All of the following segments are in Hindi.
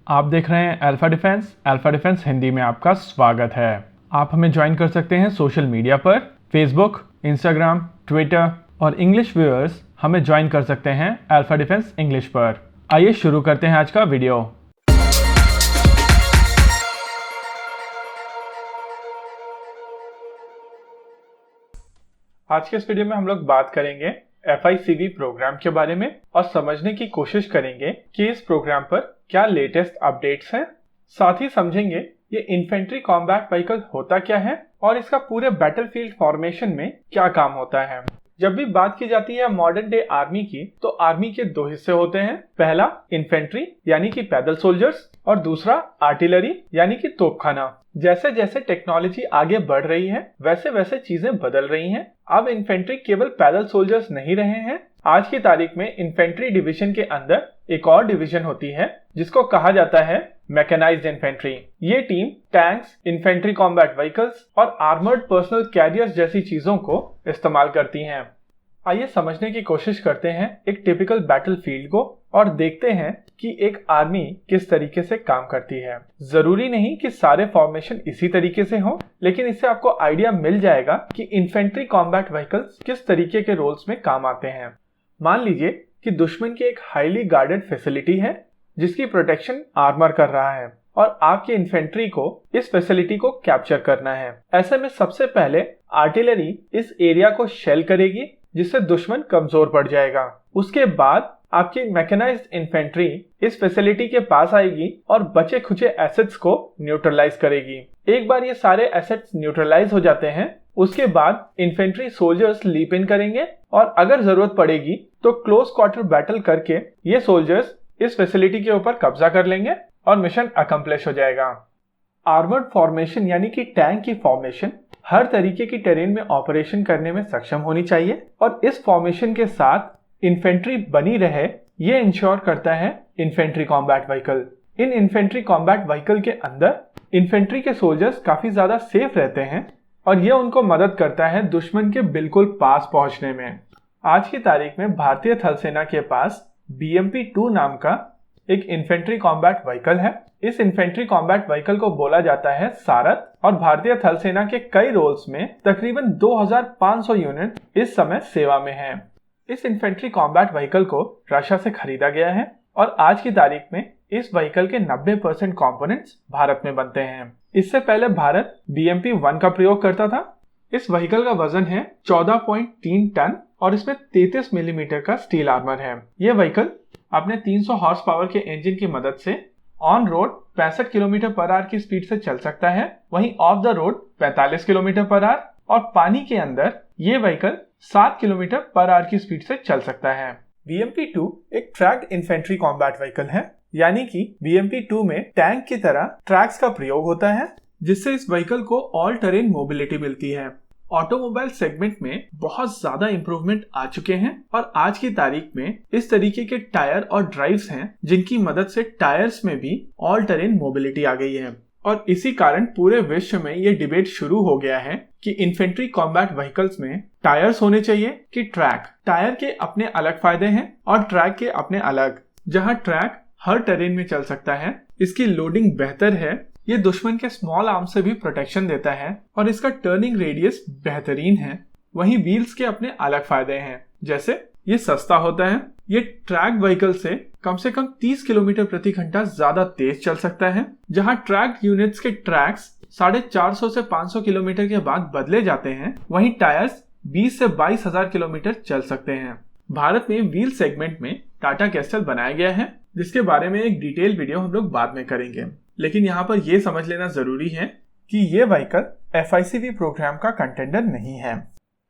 आप देख रहे हैं अल्फा डिफेंस हिंदी में आपका स्वागत है। आप हमें ज्वाइन कर सकते हैं सोशल मीडिया पर, फेसबुक, इंस्टाग्राम, ट्विटर और इंग्लिश व्यूअर्स हमें ज्वाइन कर सकते हैं अल्फा डिफेंस इंग्लिश पर। आइए शुरू करते हैं आज का वीडियो। आज के इस वीडियो में हम लोग बात करेंगे FICV प्रोग्राम के बारे में और समझने की कोशिश करेंगे कि इस प्रोग्राम पर क्या लेटेस्ट अपडेट्स हैं। साथ ही समझेंगे ये इन्फेंट्री कॉम्बैट व्हीकल होता क्या है और इसका पूरे बैटलफील्ड फॉर्मेशन में क्या काम होता है। जब भी बात की जाती है मॉडर्न डे आर्मी की, तो आर्मी के दो हिस्से होते हैं। पहला इन्फेंट्री यानी कि पैदल सोल्जर्स और दूसरा आर्टिलरी यानी कि तोपखाना। जैसे जैसे टेक्नोलॉजी आगे बढ़ रही है वैसे वैसे चीजें बदल रही हैं। अब इन्फेंट्री केवल पैदल सोल्जर्स नहीं रहे हैं। आज की तारीख में इन्फेंट्री डिवीजन के अंदर एक और डिवीजन होती है जिसको कहा जाता है मैकेनाइज्ड इन्फेंट्री। ये team tanks, infantry combat vehicles और आर्मर्ड पर्सनल कैरियर्स जैसी चीजों को इस्तेमाल करती हैं। आइए समझने की कोशिश करते हैं एक टिपिकल बैटलफील्ड को और देखते हैं कि एक आर्मी किस तरीके से काम करती है। जरूरी नहीं कि सारे फॉर्मेशन इसी तरीके से हो, लेकिन इससे आपको आइडिया मिल जाएगा कि इन्फेंट्री कॉम्बैट व्हीकल्स किस तरीके के रोल्स में काम आते हैं। मान लीजिए कि दुश्मन की एक हाईली गार्डेड फैसिलिटी है जिसकी प्रोटेक्शन आर्मर कर रहा है और आपकी इन्फेंट्री को इस फैसिलिटी को कैप्चर करना है। ऐसे में सबसे पहले आर्टिलरी इस एरिया को शेल करेगी जिससे दुश्मन कमजोर पड़ जाएगा। उसके बाद आपकी मैकेनाइज्ड इन्फेंट्री इस फैसिलिटी के पास आएगी और बचे खुचे एसेट्स को न्यूट्रलाइज करेगी। एक बार ये सारे एसेट्स न्यूट्रलाइज हो जाते हैं, उसके बाद इन्फेंट्री सोल्जर्स लीप इन करेंगे और अगर जरूरत पड़ेगी तो क्लोज क्वार्टर बैटल करके ये सोल्जर्स इस फैसिलिटी के ऊपर कब्जा कर लेंगे और मिशन अकम्प्लिश हो जाएगा। आर्मर्ड फॉर्मेशन यानी कि टैंक की फॉर्मेशन हर तरीके की टेरेन में ऑपरेशन करने में सक्षम होनी चाहिए और इस फॉर्मेशन के साथ इन्फेंट्री बनी रहे ये इंश्योर करता है इन्फेंट्री कॉम्बैट व्हीकल। इन इन्फेंट्री कॉम्बैट व्हीकल के अंदर इन्फेंट्री के सोल्जर्स काफी ज्यादा सेफ रहते हैं और ये उनको मदद करता है दुश्मन के बिल्कुल पास पहुंचने में। आज की तारीख में भारतीय थल सेना के पास BMP-2 नाम का एक इन्फेंट्री कॉम्बैट व्हीकल है। इस इन्फेंट्री कॉम्बैट व्हीकल को बोला जाता है सारथ और भारतीय थल सेना के कई रोल्स में तकरीबन 2500 यूनिट इस समय सेवा में हैं। इस इन्फेंट्री कॉम्बैट व्हीकल को रशिया से खरीदा गया है और आज की तारीख में इस व्हीकल के 90% कंपोनेंट्स भारत में बनते हैं। इससे पहले भारत BMP-1 का प्रयोग करता था। इस व्हीकल का वजन है 14.3 टन और इसमें 33 मिलीमीटर का स्टील आर्मर है। यह व्हीकल अपने 300 हॉर्स पावर के इंजन की मदद से on road 65 kilometre per hour की स्पीड से चल सकता है, वहीं of the road 45 kilometre per hour और पानी के अंदर ये व्हीकल 7 किलोमीटर पर आवर की स्पीड से चल सकता है। BMP-2 एक ट्रैक्ड इन्फेंट्री कॉम्बैट व्हीकल है, यानी कि BMP-2 में टैंक की तरह ट्रैक्स का प्रयोग होता है जिससे इस व्हीकल को ऑल टेरेन मोबिलिटी मिलती है। ऑटोमोबाइल सेगमेंट में बहुत ज्यादा इंप्रूवमेंट आ चुके हैं और आज की तारीख में इस तरीके के टायर और ड्राइव्स हैं जिनकी मदद से टायर्स में भी ऑल टेरेन मोबिलिटी आ गई है। और इसी कारण पूरे विश्व में ये डिबेट शुरू हो गया है कि इन्फेंट्री कॉम्बैट व्हीकल्स में टायर्स होने चाहिए कि ट्रैक। टायर के अपने अलग फायदे हैं और ट्रैक के अपने अलग। जहां ट्रैक हर टेरेन में चल सकता है, इसकी लोडिंग बेहतर है, ये दुश्मन के स्मॉल आर्म से भी प्रोटेक्शन देता है और इसका टर्निंग रेडियस बेहतरीन है। वहीं व्हील्स के अपने अलग फायदे हैं, जैसे ये सस्ता होता है, ये ट्रैक व्हीकल से कम 30 किलोमीटर प्रति घंटा ज्यादा तेज चल सकता है। जहां ट्रैक यूनिट्स के ट्रैक्स 450 से 500 किलोमीटर के बाद बदले जाते हैं, वहीं टायर्स 20 से 22 हजार किलोमीटर चल सकते हैं। भारत में व्हील सेगमेंट में टाटा कैस्टल बनाया गया है जिसके बारे में एक डिटेल वीडियो हम लोग बाद में करेंगे, लेकिन यहाँ पर यह समझ लेना जरूरी है कि ये व्हीकल FICV प्रोग्राम का कंटेंडर नहीं है।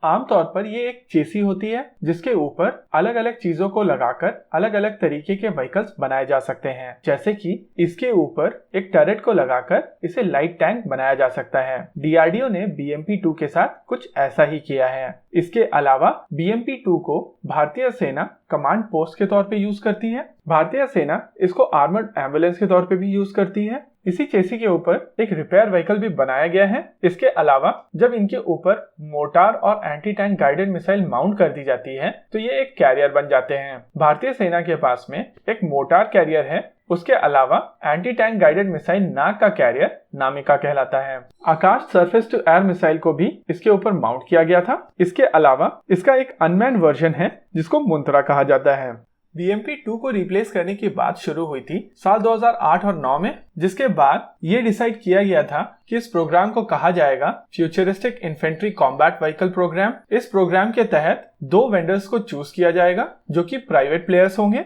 आमतौर पर ये एक चेसी होती है जिसके ऊपर अलग अलग चीजों को लगाकर अलग अलग तरीके के व्हीकल्स बनाए जा सकते हैं। जैसे कि इसके ऊपर एक टर्रेट को लगाकर इसे लाइट टैंक बनाया जा सकता है। DRDO ने BMP-2 के साथ कुछ ऐसा ही किया है। इसके अलावा BMP-2 को भारतीय सेना कमांड पोस्ट के तौर पे यूज करती है। भारतीय सेना इसको आर्मर्ड एम्बुलेंस के तौर पे भी यूज करती है। इसी चेसी के ऊपर एक रिपेयर व्हीकल भी बनाया गया है। इसके अलावा जब इनके ऊपर मोटार और anti tank guided missile mount कर दी जाती है तो ये एक कैरियर बन जाते हैं। भारतीय सेना के पास में एक मोटार कैरियर है उसके अलावा एंटी टैंक गाइडेड मिसाइल नाग का कैरियर नामिका कहलाता है। आकाश सरफेस टू एयर मिसाइल को भी इसके ऊपर माउंट किया गया था। इसके अलावा इसका एक अनमैन्ड वर्जन है जिसको मुंत्रा कहा जाता है। BMP-2 को रिप्लेस करने की बात शुरू हुई थी साल 2008 और 9 में, जिसके बाद ये डिसाइड किया गया था कि इस प्रोग्राम को कहा जाएगा futuristic infantry combat vehicle programme. इस प्रोग्राम के तहत 2 वेंडर्स को चूज किया जाएगा जो कि प्राइवेट प्लेयर्स होंगे।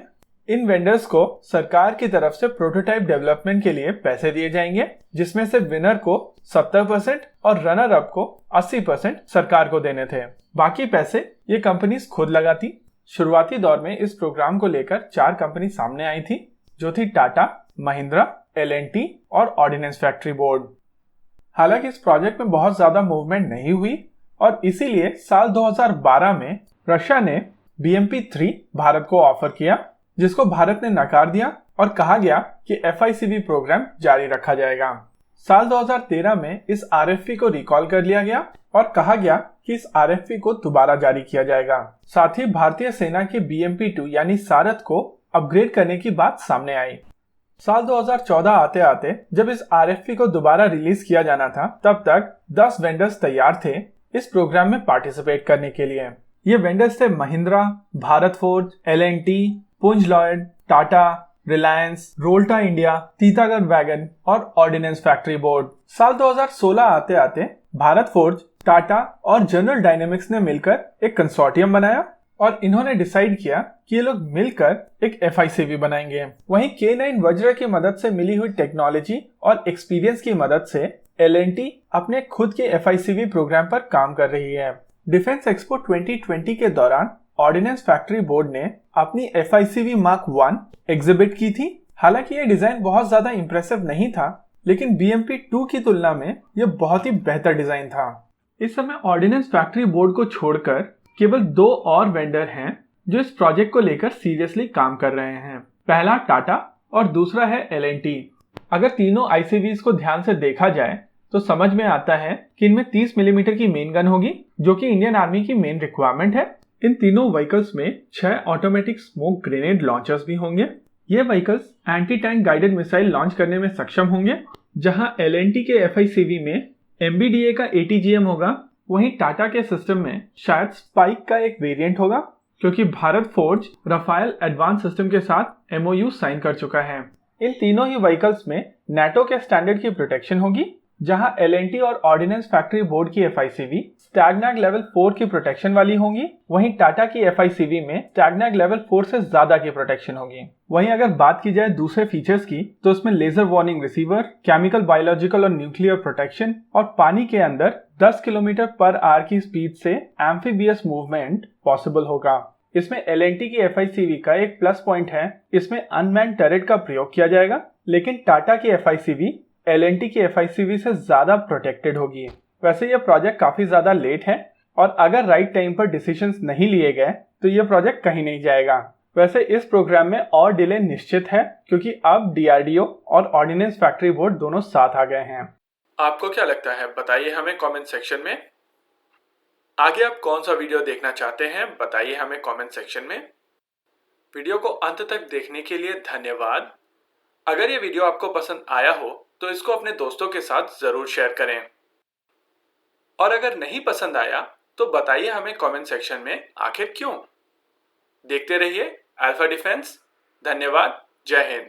इन वेंडर्स को सरकार की तरफ से प्रोटोटाइप डेवलपमेंट के लिए पैसे दिए जाएंगे, जिसमें से विनर को 70% और रनर अप को 80% सरकार को देने थे। बाकी पैसे ये कंपनीज खुद लगाती। शुरुआती दौर में इस प्रोग्राम को लेकर 4 कंपनी सामने आई थी, जो थी टाटा, महिंद्रा, L&T और ऑर्डिनेंस फैक्ट्री बोर्ड। हालांकि इस प्रोजेक्ट में बहुत ज्यादा मूवमेंट नहीं हुई और इसीलिए साल 2012 में रशिया ने BMP-3 भारत को ऑफर किया, जिसको भारत ने नकार दिया और कहा गया कि FICV प्रोग्राम जारी रखा जाएगा। साल 2013 में इस RFP को रिकॉल कर लिया गया और कहा गया कि इस RFP को दोबारा जारी किया जाएगा। साथ ही भारतीय सेना के BMP-2 यानी सारथ को अपग्रेड करने की बात सामने आई। साल 2014 आते आते जब इस RFP को दोबारा रिलीज किया जाना था, तब तक 10 वेंडर्स तैयार थे इस प्रोग्राम में पार्टिसिपेट करने के लिए। ये वेंडर्स थे Mahindra, Bharat Forge, L&T, Punj Lloyd, Tata, Reliance, Rolta India, Titagarh Wagons और ऑर्डिनेंस फैक्ट्री बोर्ड। साल 2016 आते आते भारत फोर्ज, टाटा और जनरल डायनेमिक्स ने मिलकर एक कंसोर्टियम बनाया और इन्होंने डिसाइड किया कि ये लोग मिलकर एक FICV बनाएंगे। वहीं K9 वज्र की मदद से मिली हुई टेक्नोलॉजी और एक्सपीरियंस की मदद से L&T अपने खुद के FICV प्रोग्राम पर काम कर रही है। डिफेंस एक्सपो 2020 के दौरान ऑर्डिनेंस फैक्ट्री बोर्ड ने अपनी FICV मार्क 1 एग्जिबिट की थी। हालांकि ये डिजाइन बहुत ज्यादा इंप्रेसिव नहीं था, लेकिन BMP-2 की तुलना में यह बहुत ही बेहतर डिजाइन था। इस समय ऑर्डिनेंस फैक्ट्री बोर्ड को छोड़कर केवल 2 और वेंडर हैं जो इस प्रोजेक्ट को लेकर सीरियसली काम कर रहे हैं। पहला टाटा और दूसरा है L&T। अगर तीनों ICVs को ध्यान से देखा जाए तो समझ में आता है कि इनमें 30 मिलीमीटर की मेन गन होगी, जो कि इंडियन आर्मी की मेन रिक्वायरमेंट है। इन तीनों व्हीकल्स में 6 ऑटोमेटिक स्मोक ग्रेनेड लॉन्चर्स भी होंगे। ये vehicles anti tank guided missile launch करने में सक्षम होंगे। जहां L&T के FICV में MBDA का ATGM होगा, वहीं टाटा के सिस्टम में शायद स्पाइक का एक वेरिएंट होगा, क्योंकि Bharat forge Rafale advance system के साथ MOU साइन कर चुका है। इन तीनों ही व्हीकल्स में NATO के स्टैंडर्ड की प्रोटेक्शन होगी, जहां L&T और ऑर्डिनेंस फैक्ट्री बोर्ड की FICV स्टैगनैग लेवल 4 की प्रोटेक्शन वाली होंगी। वहीं टाटा की FICV में स्टैगनैग लेवल 4 से ज्यादा की प्रोटेक्शन होगी। वहीं अगर बात की जाए दूसरे फीचर्स की, तो इसमें laser warning receiver, chemical, biological और न्यूक्लियर प्रोटेक्शन और पानी के अंदर 10 किलोमीटर पर आवर की स्पीड से एम्फीबियस मूवमेंट पॉसिबल होगा। इसमें L&T की FICV का एक प्लस पॉइंट है, इसमें अनमैन्ड टर्रेट का प्रयोग किया जाएगा, लेकिन टाटा की FICV L&T की FICV से ज्यादा प्रोटेक्टेड होगी। वैसे यह प्रोजेक्ट काफी ज्यादा लेट है और अगर राइट टाइम पर डिसीजंस नहीं लिए गए तो यह प्रोजेक्ट कहीं नहीं जाएगा। वैसे इस प्रोग्राम में और डिले निश्चित है, क्योंकि अब DRDO और ऑर्डिनेंस फैक्ट्री बोर्ड दोनों साथ आ गए हैं। आपको क्या लगता है, बताइए हमें कमेंट सेक्शन में। आगे आप कौन सा वीडियो देखना चाहते हैं, बताइए हमें कमेंट सेक्शन में। वीडियो को अंत तक देखने के लिए धन्यवाद। अगर ये वीडियो आपको पसंद आया हो तो इसको अपने दोस्तों के साथ जरूर शेयर करें, और अगर नहीं पसंद आया तो बताइए हमें कमेंट सेक्शन में आखिर क्यों। देखते रहिए अल्फा डिफेंस। धन्यवाद। जय हिंद।